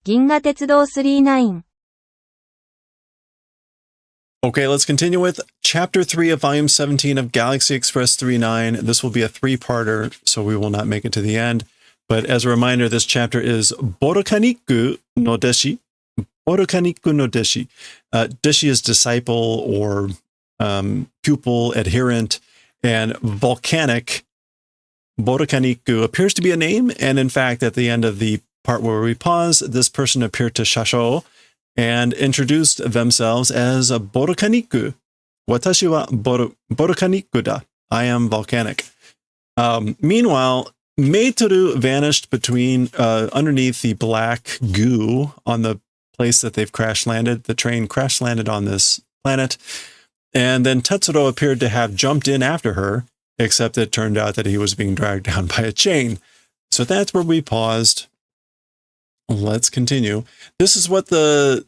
銀河鉄道999。Okay, let's continue with Chapter 3 of Volume 17 of Galaxy Express 39. This will be a three-parter, so we will not make it to the end. But as a reminder, this chapter is Borokaniku no Deshi. Borokaniku no Deshi. Deshi is disciple or pupil, adherent, and volcanic. Borokaniku appears to be a name, and in fact, at the end of the part where we pause, this person appeared to Shasho and introduced themselves as a Borokaniku. Watashi wa Borokaniku da. I am volcanic. Meanwhile, Meitoru vanished between underneath the black goo on the place that they've crash landed. The train crash landed on this planet. And then Tetsuro appeared to have jumped in after her, except it turned out that he was being dragged down by a chain. So that's where we paused. Let's continue. This is what the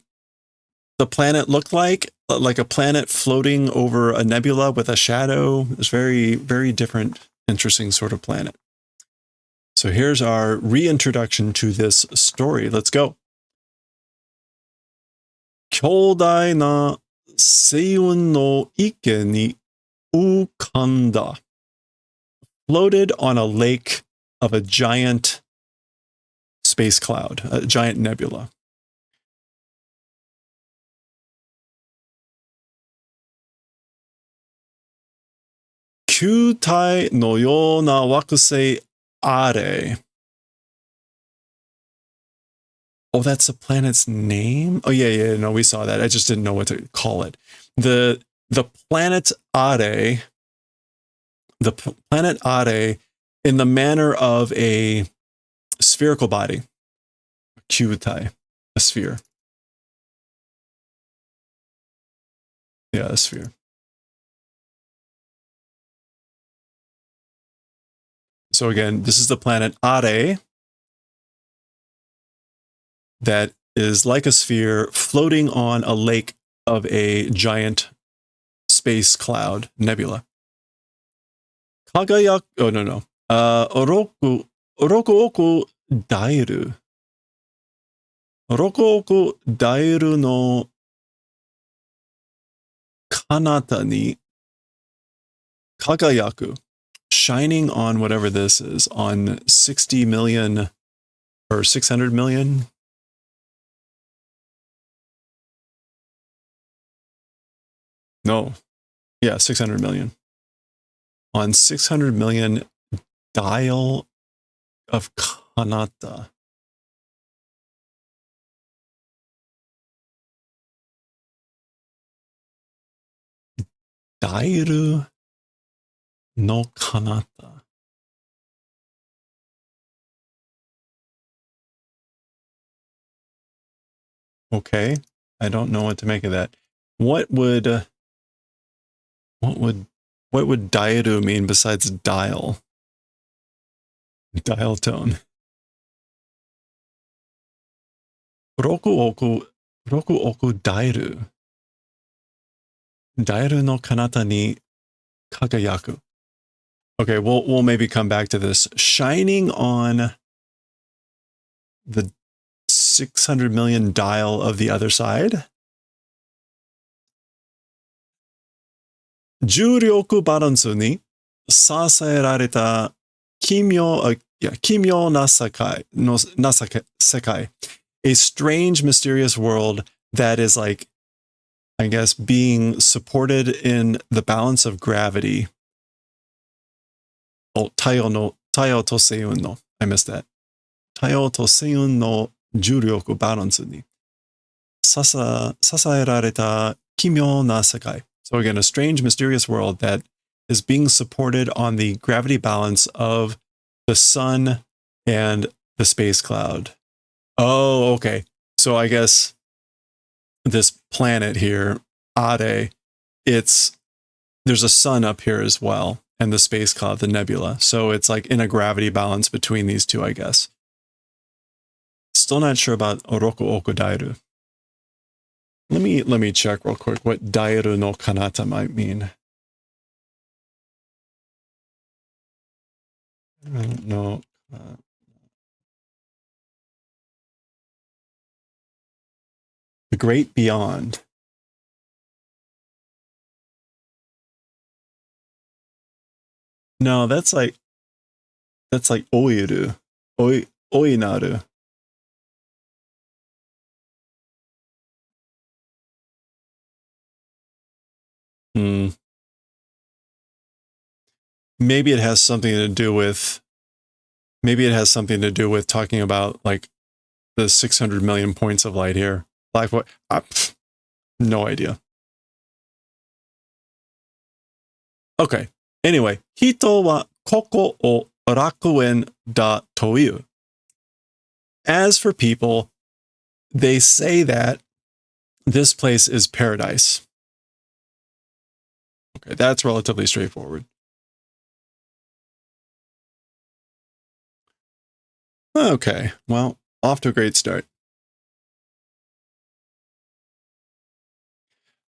planet looked like a planet floating over a nebula with a shadow. It's very, very different, interesting sort of planet. So here's our reintroduction to this story. Let's go. Kyōdai na seiun no ike ni ukanda. Floated on a lake of a giant space cloud, a giant nebula. Kyūtai no you na wakusei are. Oh, that's the planet's name? Oh, yeah, no, we saw that. I just didn't know what to call it. The planet Are, the planet Are, in the manner of a spherical body. Kyūtai, a sphere. Yeah, a sphere. So again, this is the planet Are that is like a sphere floating on a lake of a giant space cloud nebula. Kagayaku, oh no. Oroku oku dairu. Oroku oku dairu no kanata ni kagayaku. Shining on whatever this is, on 60 million or 600 million. No. Yeah, 600 million. On 600 million dial of kanata. Dairu no kanata. Okay, I don't know what to make of that. What would dairu mean besides dial? Dial tone. Roku oku dairu. Dairu no kanata ni kagayaku. Okay, we'll maybe come back to this. Shining on the 600 million dial of the other side. Juryoku balansu ni sasaerareta kimyo na sekai. A strange, mysterious world that is like, I guess, being supported in the balance of gravity. Oh, Taio to seiyun no. I missed that. Taio to seiyun no juryoku balansu ni sasaerareta kimyo na sekai. So again, a strange, mysterious world that is being supported on the gravity balance of the sun and the space cloud. Oh, okay. So I guess this planet here, Ade, there's a sun up here as well, and the space cloud, the nebula. So it's like in a gravity balance between these two, I guess. Still not sure about Oroku oku dairu. Let me check real quick what dairu no kanata might mean. I don't know. The great beyond. No, that's like oiru. Oinaru. Hmm. Maybe it has something to do with talking about like the 600 million points of light here. Like what? No idea. Okay. Anyway, hito wa koko o rakuen da toiu. As for people, they say that this place is paradise. Okay, that's relatively straightforward. Okay, well, off to a great start.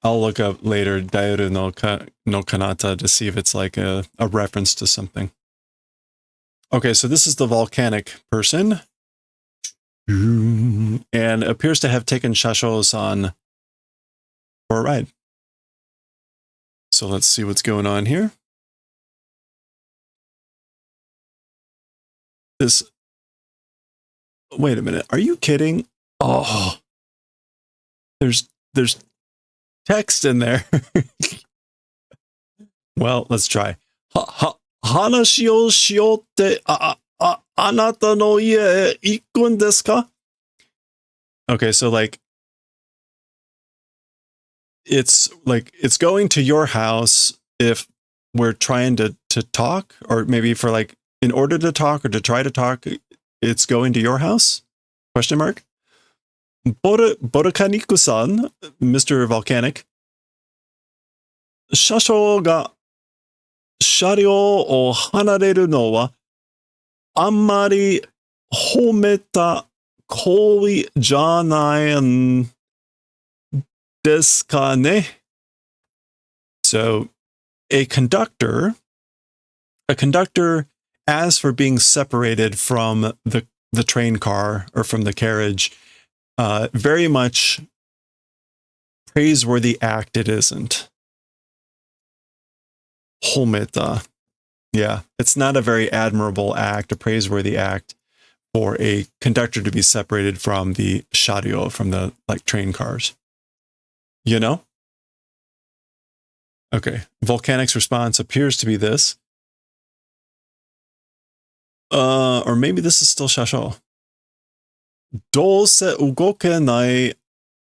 I'll look up later Daioru no Kanata to see if it's like a reference to something. Okay, so this is the volcanic person. And appears to have taken Shasho-san for a ride. So let's see what's going on here. Wait a minute, are you kidding? Oh, there's text in there. Well, let's try. Hanashi o shiotte anata no ie ikkun desu ka? Okay, so like it's going to your house if we're trying to talk, or maybe for like in order to talk or to try to talk, it's going to your house? Question mark. Borokaniku-san, Mr. Volcanic. Shasho ga sharyou o hanareru no wa ammari hometa koi janai desu ka ne? So a conductor, as for being separated from the train car or from the carriage, very much praiseworthy act it isn't. Hometa. Yeah, it's not a very admirable act, a praiseworthy act for a conductor to be separated from the shario, from the like train cars. You know? Okay. Volcanic's response appears to be this. Or maybe this is still Shasho. Douse ugokenai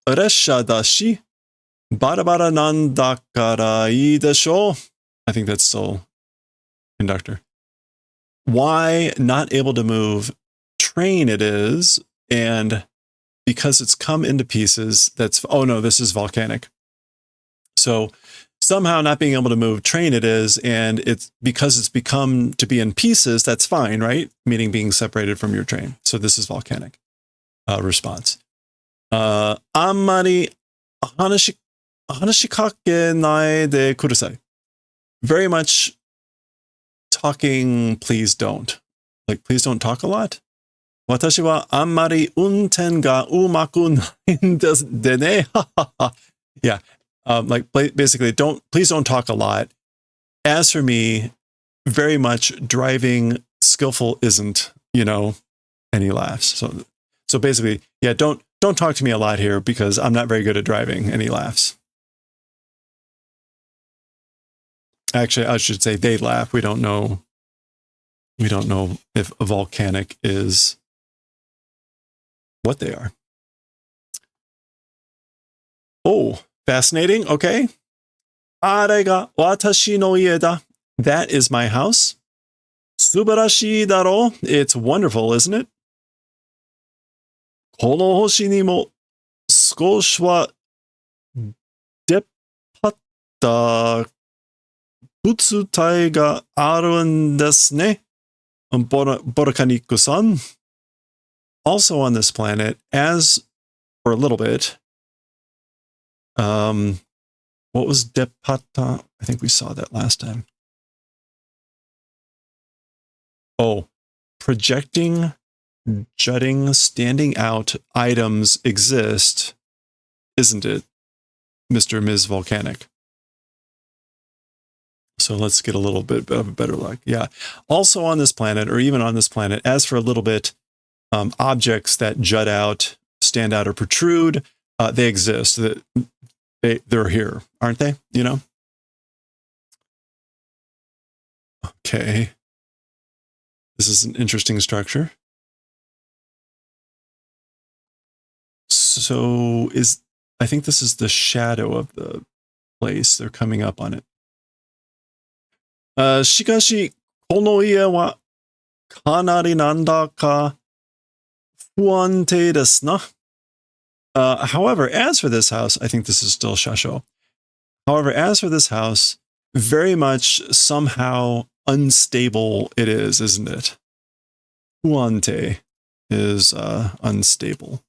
resha dashi barabara nanda kara ii desho. I think that's still conductor. Why not able to move? Train it is, and because it's come into pieces, that's, oh no, this is volcanic. So somehow not being able to move, train it is, and it's because it's become to be in pieces, that's fine, right? Meaning being separated from your train. So this is volcanic response. Ammari hanashikakenai de kudasai. Very much talking, please don't. Like, please don't talk a lot. Watashi wa ammari unten ga umaku nai desu ne. Yeah. Like basically, please don't talk a lot. As for me, very much driving skillful isn't, and he laughs. So basically, yeah, don't talk to me a lot here because I'm not very good at driving, and he laughs. Actually, I should say they laugh. We don't know if a volcanic is what they are. Oh, fascinating. Okay. Are ga watashi no ie da. That is my house. Subarashii daro. It's wonderful, isn't it? Kono hoshi ni mo skoshi wa deppatta butsutai ga aru desu ne. Borokaniku-san. Also on this planet, as for a little bit, what was Depata? I think we saw that last time. Oh, projecting, jutting, standing out items exist isn't it, Mr. and Ms. Volcanic? So let's get a little bit of a better look. Yeah. Also on this planet, or even on this planet, as for a little bit, objects that jut out, stand out, or protrude, they exist. They're here, aren't they? You know? Okay. This is an interesting structure. So I think this is the shadow of the place. They're coming up on it. しかし、この家はかなりなんだか不安定ですな。However, as for this house, I think this is still Shasho. However, as for this house, very much somehow unstable it is, isn't it? Huante is unstable.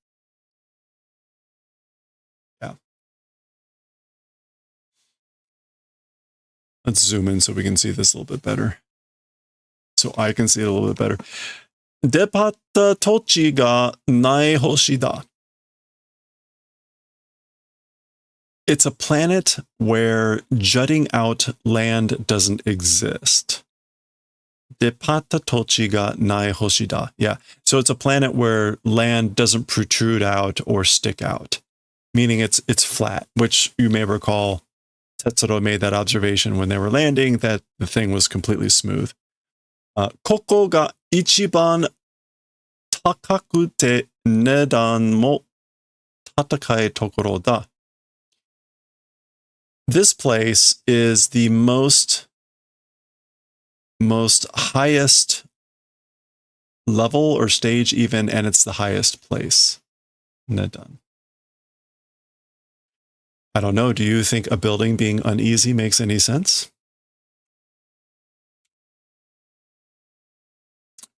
Yeah. Let's zoom in so we can see this a little bit better. So I can see it a little bit better. デパった土地がない星だ. It's a planet where jutting out land doesn't exist. デパった土地がない星だ. Yeah. So it's a planet where land doesn't protrude out or stick out, meaning it's flat, which you may recall Tetsuro made that observation when they were landing, that the thing was completely smooth. ここが一番高くて値段も高いところだ. This place is the most highest level or stage even, and it's the highest place. Nedan. I don't know. Do you think a building being uneasy makes any sense?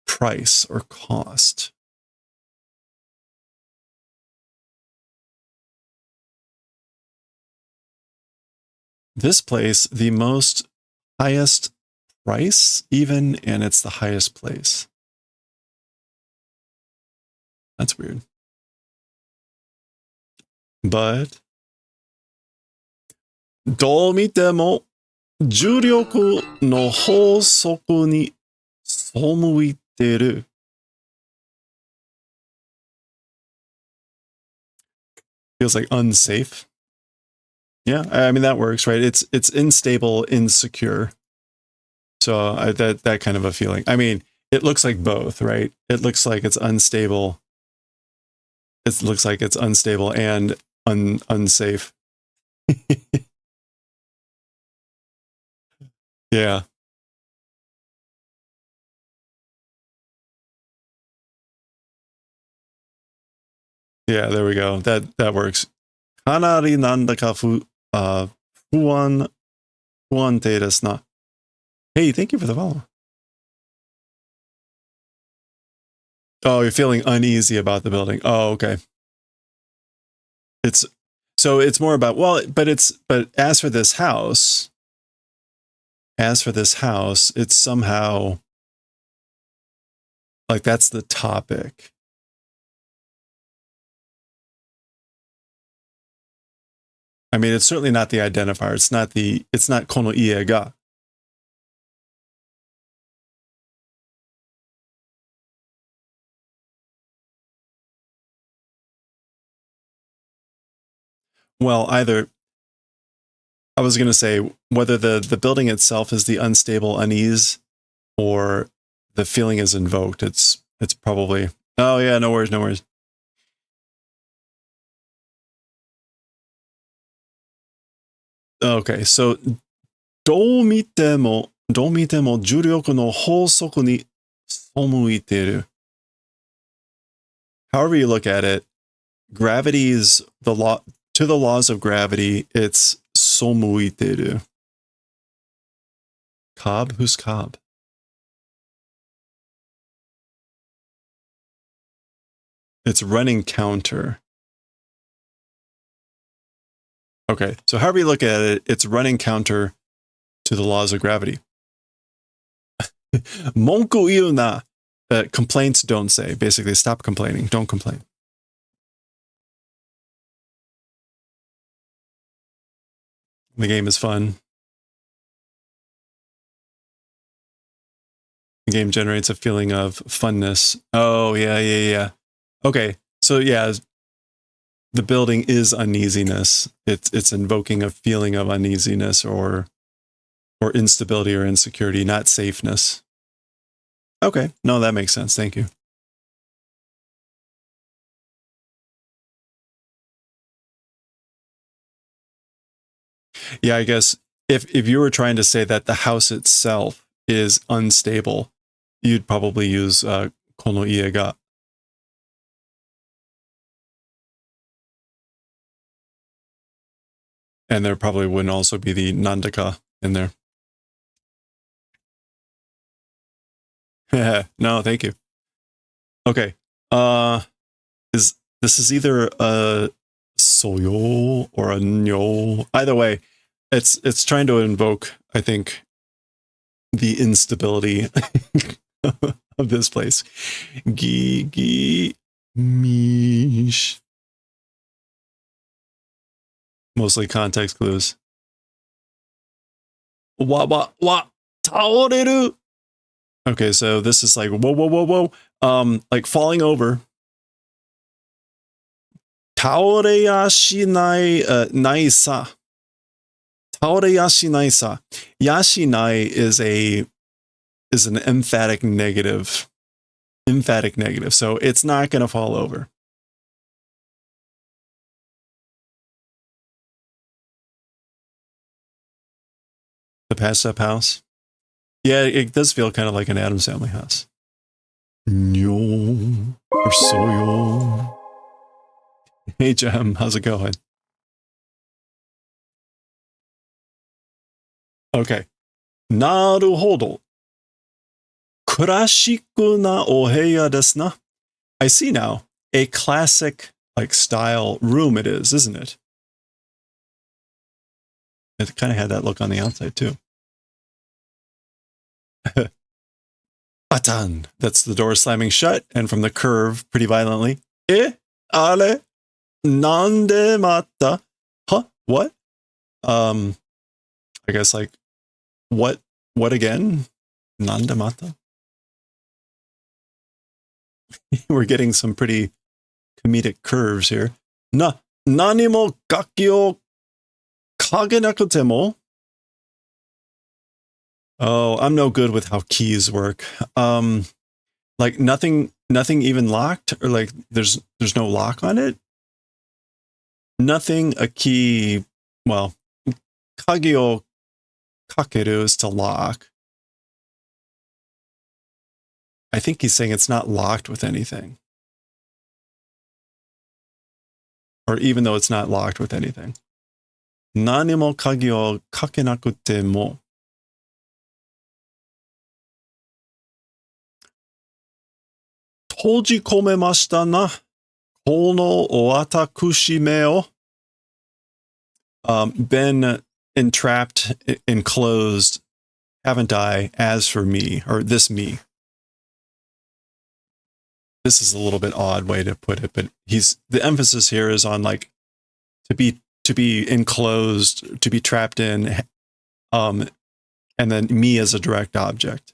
Price or cost. This place, the most highest price even, and it's the highest place. That's weird. But どう見ても重力の法則に背いてる. Feels like unsafe. Yeah, I mean that works, right? It's unstable, insecure. So that kind of a feeling. I mean, it looks like both, right? It looks like it's unstable. It looks like it's unstable and unsafe. Yeah. Yeah, there we go. That works. かなりなんだか不安定ですな. Hey, thank you for the follow. Oh, you're feeling uneasy about the building. Oh, okay. It's more about, but as for this house, it's somehow like that's the topic. I mean, it's certainly not the identifier. It's not kono ie ga. Well, either, I was going to say whether the building itself is the unstable unease or the feeling is invoked. It's probably, oh yeah, no worries. Okay, so どう見ても重力の法則に背いてる. However you look at it, gravity's the law, to the laws of gravity, it's 背いてる. Cobb? Who's Cobb? It's running counter. Okay, so however you look at it, it's running counter to the laws of gravity. 文句言うな. Complaints don't say. Basically, stop complaining. Don't complain. The game is fun. The game generates a feeling of funness. Oh, yeah. Okay, so yeah, the building is uneasiness. It's invoking a feeling of uneasiness or instability or insecurity, not safeness. Okay, no, that makes sense. Thank you. Yeah, I guess if you were trying to say that the house itself is unstable, you'd probably use kono ie ga. And there probably wouldn't also be the nandaka in there. No, thank you. Okay. This is either a soyo or a nyo. Either way, it's trying to invoke, I think, the instability of this place. Gi mish. Mostly context clues. Wa taoreru. Okay, so this is like whoa. Like falling over. Taoreyashi nai sa. Taoreyashi nai sa. Yashinai is an emphatic negative. Emphatic negative. So it's not going to fall over. The patched up house. Yeah, it does feel kind of like an Addams Family house. Nyo or soyo. Hey, Jem, how's it going? Okay. Naruhodo. Kurashiku na oheya desu na. I see now. A classic, like, style room it is, isn't it? It kind of had that look on the outside, too. Atan. That's the door slamming shut, and from the curve, pretty violently. Ale? Nande mata? Huh? What? I guess, like, what again? Nande mata? We're getting some pretty comedic curves here. Nani mo gaki o kagenakute mo? Oh, I'm no good with how keys work. Like nothing even locked, or like there's no lock on it. Nothing a key. Well, kage o kakeru is to lock. I think he's saying it's not locked with anything, or even though it's not locked with anything. Nani mo kage o kakenakute mo. Tojikomemashita na kono watakushime o. Been entrapped, enclosed, haven't I, as for me, or this me. This is a little bit odd way to put it, but the emphasis here is on like to be enclosed, to be trapped in, and then me as a direct object.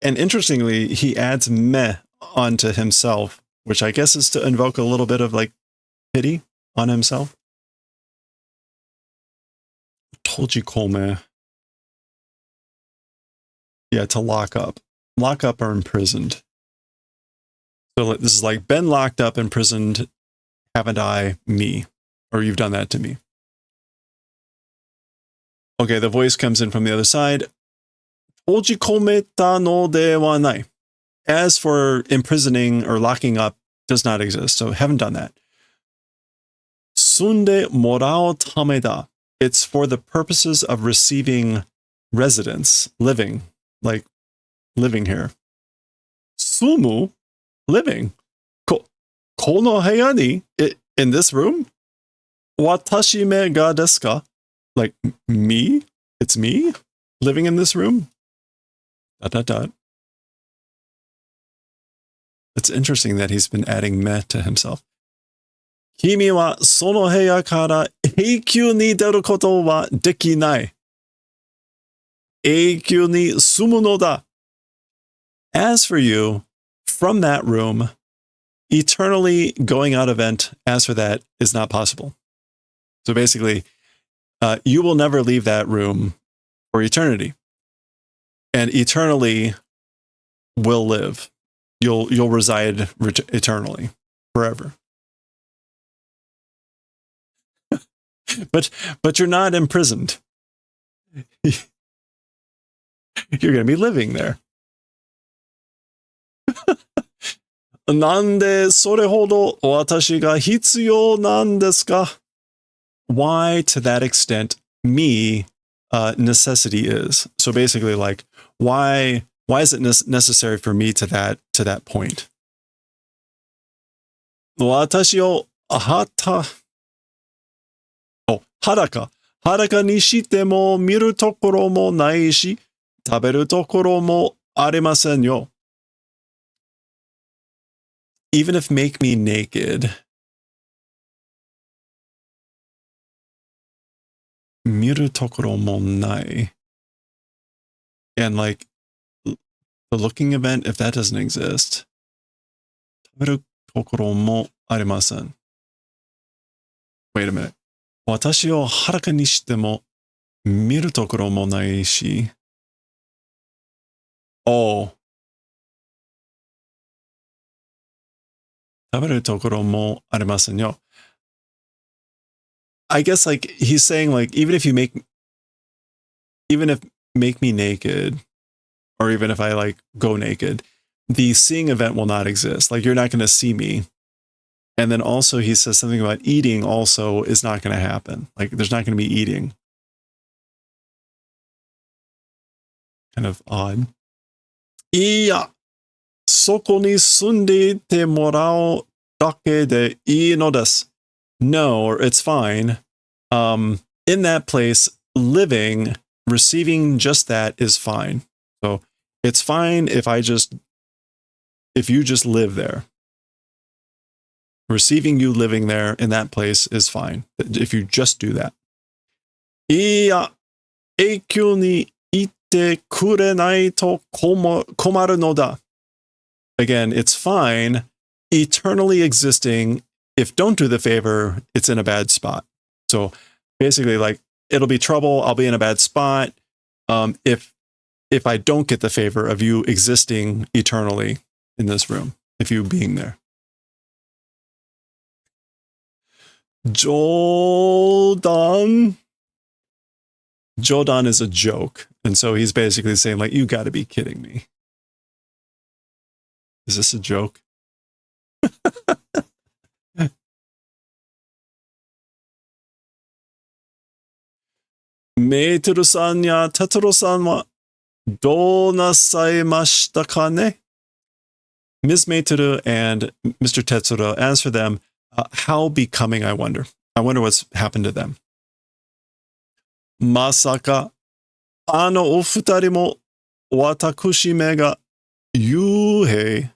And interestingly, he adds me onto himself, which I guess is to invoke a little bit of like pity on himself. Tojikome. Yeah, to lock up. Lock up or imprisoned. So this is like been locked up, imprisoned, haven't I, me? Or you've done that to me. Okay, the voice comes in from the other side. Tojikometa no de wa nai. As for imprisoning or locking up, does not exist. So haven't done that. Sunde morao tameda. It's for the purposes of receiving residence, living, like living here. Sumu, living. Kono heya ni, in this room? Watashi me ga desu ka? Like me? It's me living in this room? ... It's interesting that he's been adding me to himself. 君はその部屋から永久に出ることはできない。永久に住むのだ。As for you, from that room, eternally going out of event, as for that, is not possible. So basically, you will never leave that room for eternity. And eternally will live. You'll reside eternally, forever. But you're not imprisoned. You're going to be living there. なんでそれほど私が必要なんですか? Why, to that extent, me necessity is. So basically, like, why is it necessary for me to that point? 私を裸にしても見るところもないし、食べるところもありませんよ。Even if make me naked, 見るところもない. And like, the looking event, if that doesn't exist, 食べるところもありません. Wait a minute. 私を裸にしても見るところもないし. Oh. 食べるところもありませんよ. I guess like he's saying like even if make me naked, or even if I like go naked, the seeing event will not exist. Like you're not going to see me. And then also he says something about eating also is not going to happen. Like there's not going to be eating. Kind of odd. いや、そこに住んでいてもらうだけでいいのです. No, or it's fine. In that place, living, receiving just that is fine. So it's fine if you just live there. Receiving you living there in that place is fine. If you just do that. いや、永久にいてくれないと困るのだ. Again, it's fine. Eternally existing. If don't do the favor, it's in a bad spot. So basically, like, it'll be trouble. I'll be in a bad spot. If I don't get the favor of you existing eternally in this room, if you being there. 冗談. Jodan is a joke. And so he's basically saying, like, you got to be kidding me. Is this a joke? 메이트루さんやテツロさんはどうなさいましたかね? Ms. Meituru and Mr. Tetsuro, as for them, how becoming, I wonder. I wonder what's happened to them. まさか、あのお二人も私めが幽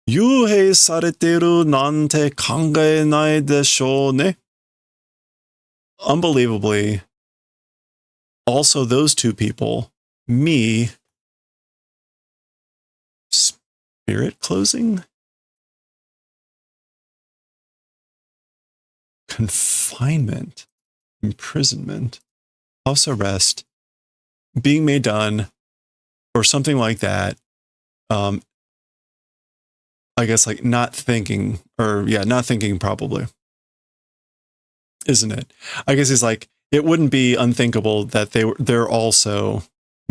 閉されているなんて考えないでしょうね. Unbelievably, also those two people, me, spirit closing? Confinement, imprisonment, house arrest, being made done, or something like that. I guess like not thinking probably. Isn't it? I guess he's like, it wouldn't be unthinkable that they're also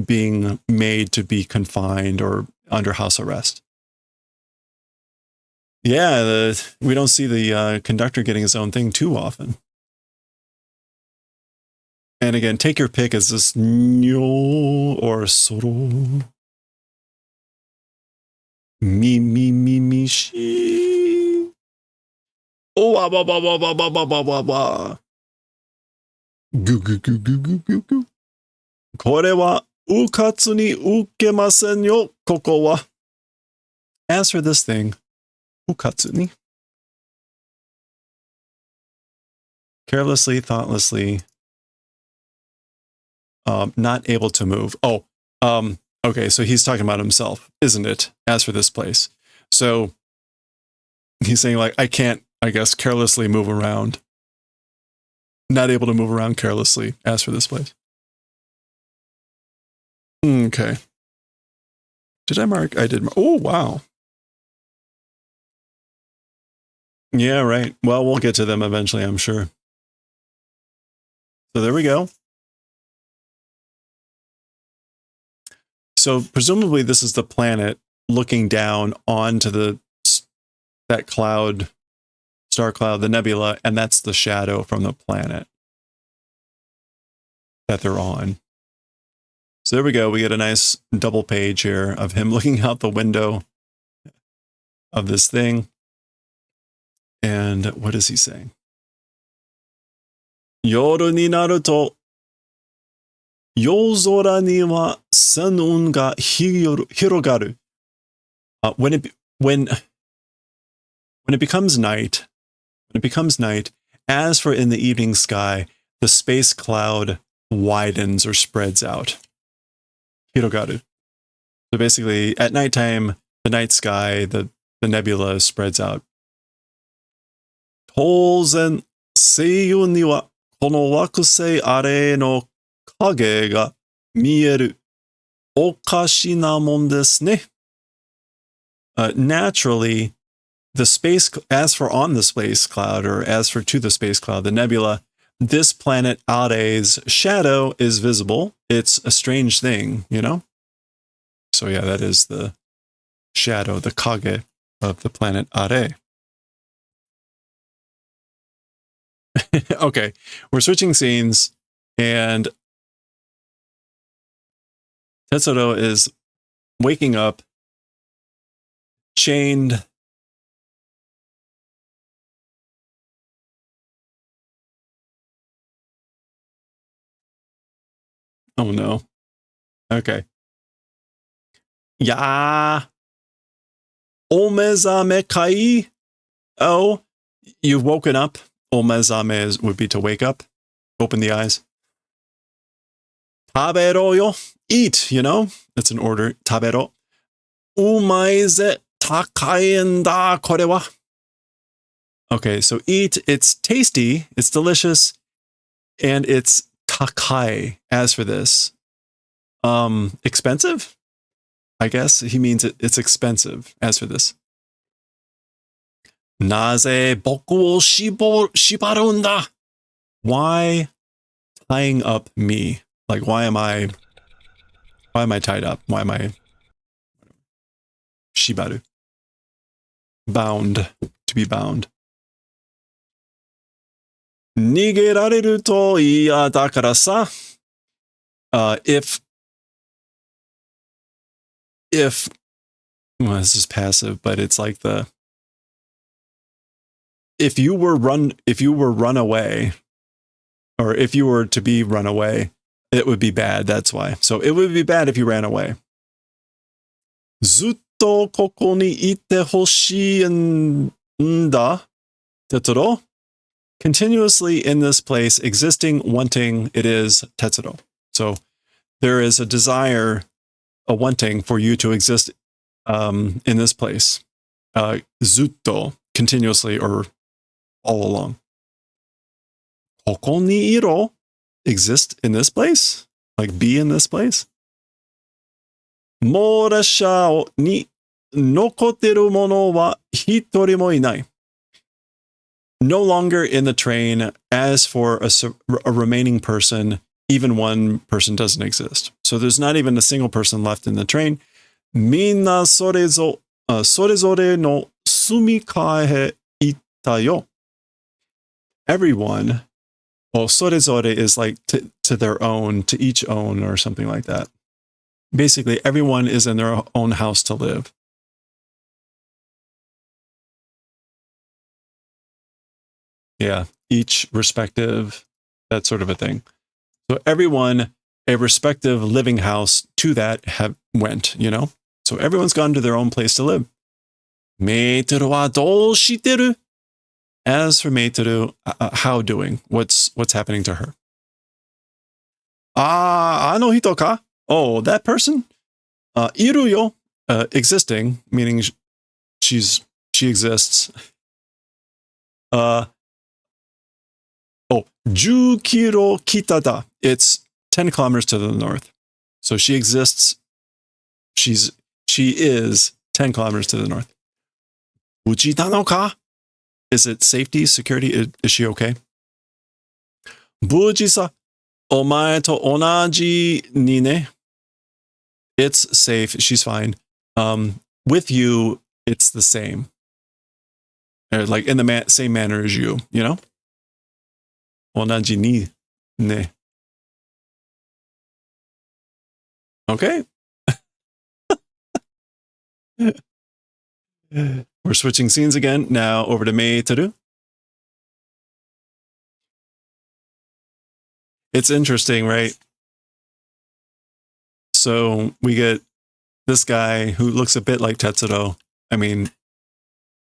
being made to be confined or under house arrest. Yeah, we don't see the conductor getting his own thing too often. And again, take your pick. Is this nyo or soro? Mi, shi. Oh, wa, wa, wa, wa, wa, wa, wa, wa, wa, wa. Gu, gu, gu, gu, gu, gu, gu. これはうかつに受けませんよ、ここは. As for this thing, うかつに. Carelessly, thoughtlessly, not able to move. Okay, so he's talking about himself, isn't it? As for this place. So he's saying, like, I can't, I guess, carelessly move around. Not able to move around carelessly, as for this place. Okay. Did I mark? I did. Oh, wow. Yeah, right. Well, we'll get to them eventually, I'm sure. So there we go. So presumably this is the planet looking down onto that cloud, star cloud, the nebula, and that's the shadow from the planet that they're on. So there we go. We get a nice double page here of him looking out the window of this thing. And what is he saying? Yoru ni naru to yozora ni wa sanun ga hirogaru. When it becomes night, as for in the evening sky, the space cloud widens or spreads out. Hirogaru. So basically, at nighttime, the night sky, the nebula spreads out. Touzen seiyuu ni wa kono wakusei are no kage ga mieru. Okashi na mon desu ne. Naturally, as for on the space cloud, or as for to the space cloud, the nebula, this planet Are's shadow is visible. It's a strange thing, you know? So yeah, that is the shadow, the kage of the planet Are. Okay, we're switching scenes, and Tetsuro is waking up, chained. Oh no. Okay. Ya. Omezame kai. Oh, you've woken up. Omezame would be to wake up. Open the eyes. Tabero yo. Eat, you know? It's an order. Tabero. Umaize takai en da kore wa. Okay, so eat. It's tasty. It's delicious. And it's takai. As for this, expensive? I guess he means it's expensive. As for this. Naze boku wo shibarun da? Why tying up me? Like, why am I tied up? Why am I shibaru? Bound. To be bound. Nigerareru to iya dakara sa. If well, this is passive, but it's like if you were run away, or if you were to be run away, it would be bad. That's why. So it would be bad if you ran away. Zutto koko ni ite hoshii en da, Tetsuro. Continuously in this place, existing, wanting, it is Tetsuro. So there is a desire, a wanting for you to exist in this place. Zutto, continuously or all along. Koko ni iro, exist in this place? Like be in this place? Morasha ni nokoteru mono wa hitori mo inai. No longer in the train. As for a remaining person, even one person doesn't exist. So there's not even a single person left in the train. Minna sorezore no sumikae itta yo. Everyone, well, sorezore is like to their own, to each own, or something like that. Basically, everyone is in their own house to live. Yeah, each respective, that sort of a thing. So everyone, a respective living house to that went, you know? So everyone's gone to their own place to live. Meiteru wa dou shiteru? As for Meitoru, how doing? What's happening to her? Ano hito ka? Oh, that person? Iru yo. Existing, meaning she exists. 10 kilo kita da. It's 10 kilometers to the north. So she exists. She is 10 kilometers to the north. Uchi tano ka? Is it safety, security? Is she okay? Buji sa omae to onaji ni ne. It's safe. She's fine. With you, it's the same. Like in the same manner as you, you know? Onaji ni ne. Okay. We're switching scenes again. Now over to Meitoru. It's interesting, right? So we get this guy who looks a bit like Tetsuro. I mean,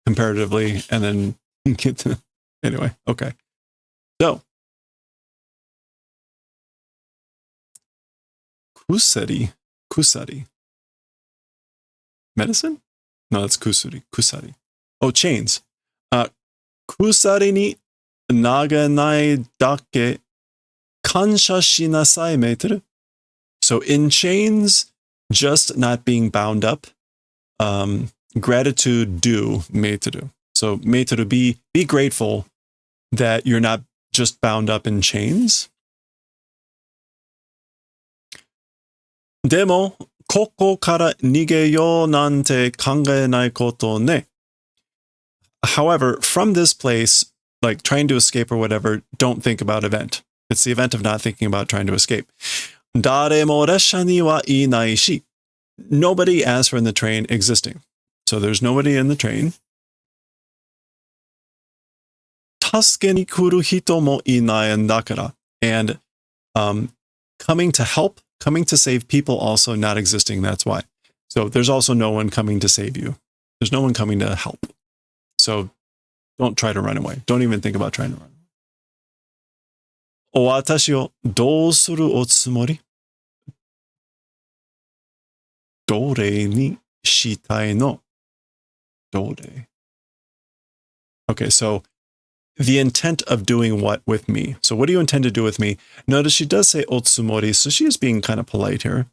comparatively, and then get to, anyway, okay. So, Kusari. Medicine? No, that's Kusari. Oh, chains. Kusari ni naganai dake kansha shinasai meiteru. So in chains, just not being bound up, gratitude due meiteru. So meiteru, be grateful that you're not just bound up in chains. Demo, koko kara nigeyo nante kangaenai koto ne. However, from this place, like trying to escape or whatever, don't think about event. It's the event of not thinking about trying to escape. Dare mo resha ni wa inai shi. Nobody as for in the train existing. So there's nobody in the train. Tasuke ni kuru hito mo inai ndakara. And coming to help, coming to save people also not existing. That's why. So there's also no one coming to save you. There's no one coming to help. So don't try to run away. Don't even think about trying to run away. O watashi o dou suru o tsumori? Dore ni shitai no. Dore. Okay, so the intent of doing what with me? So what do you intend to do with me? Notice she does say otsumori, so she is being kind of polite here.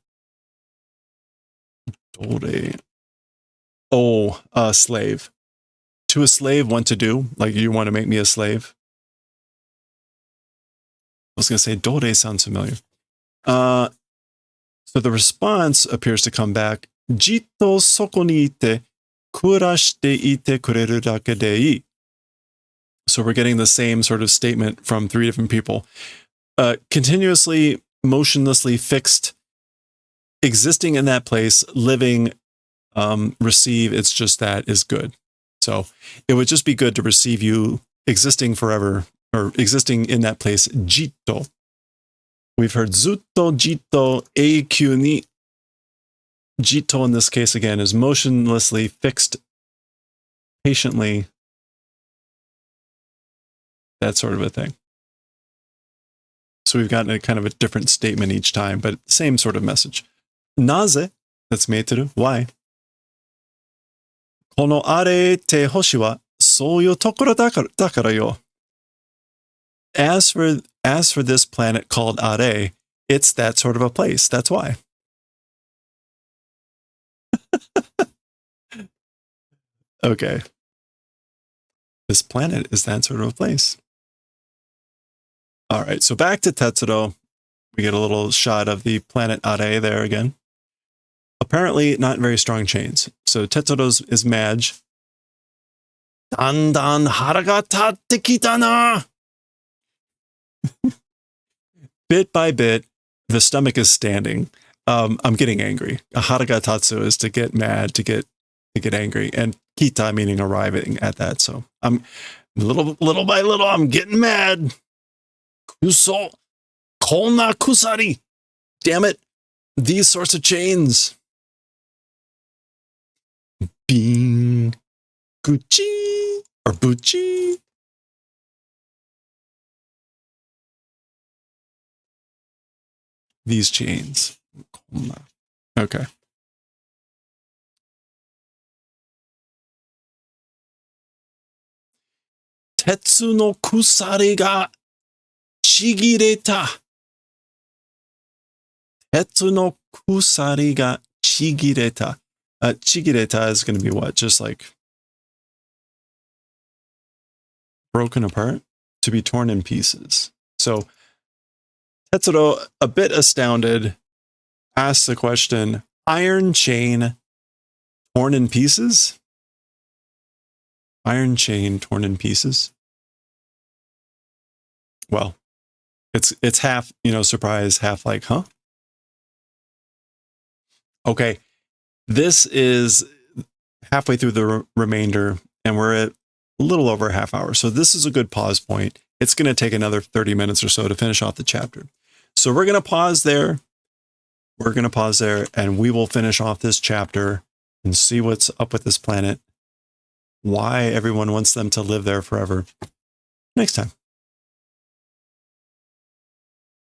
Dore. Oh, a slave. To a slave, what to do? Like you want to make me a slave? I was going to say dore sounds familiar. So the response appears to come back. Jitto soko ni ite kurashite ite kureru dake de ii. So we're getting the same sort of statement from three different people. Continuously, motionlessly fixed, existing in that place, living, receive, it's just that is good. So it would just be good to receive you existing forever, or existing in that place, jitto. We've heard zutto, jitto, eikyu ni. Jitto in this case again is motionlessly fixed, patiently, that sort of a thing. So we've gotten a kind of a different statement each time, but same sort of message. Naze, that's meiteru, why? Kono are te hoshi wa souyu tokoro dakara yo. As for this planet called Are, it's that sort of a place. That's why. Okay. This planet is that sort of a place. All right, so back to Tetsuro. We get a little shot of the planet Are there again. Apparently not very strong chains. So Tetsuro's is Madge. Dandan hara ga tatte kita na. Bit by bit, the stomach is standing. I'm getting angry. Haragatatsu is to get mad, to get angry, and kita meaning arriving at that. So I'm little by little, I'm getting mad. Kuso, kona kusari. Damn it! These sorts of chains. Bing, gucci or bucci. these chains. Okay. Tetsu no kusari ga chigireta. Tetsu no kusari ga chigireta. Chigireta is going to be what? Just like broken apart? To be torn in pieces. So Tetsuro, a bit astounded, asks the question, iron chain torn in pieces? Iron chain torn in pieces? Well, it's half, surprise, half like, huh? Okay, this is halfway through the remainder, and we're at a little over a half hour. So this is a good pause point. It's going to take another 30 minutes or so to finish off the chapter. So we're going to pause there. We're going to pause there, and we will finish off this chapter and see what's up with this planet, why everyone wants them to live there forever next time.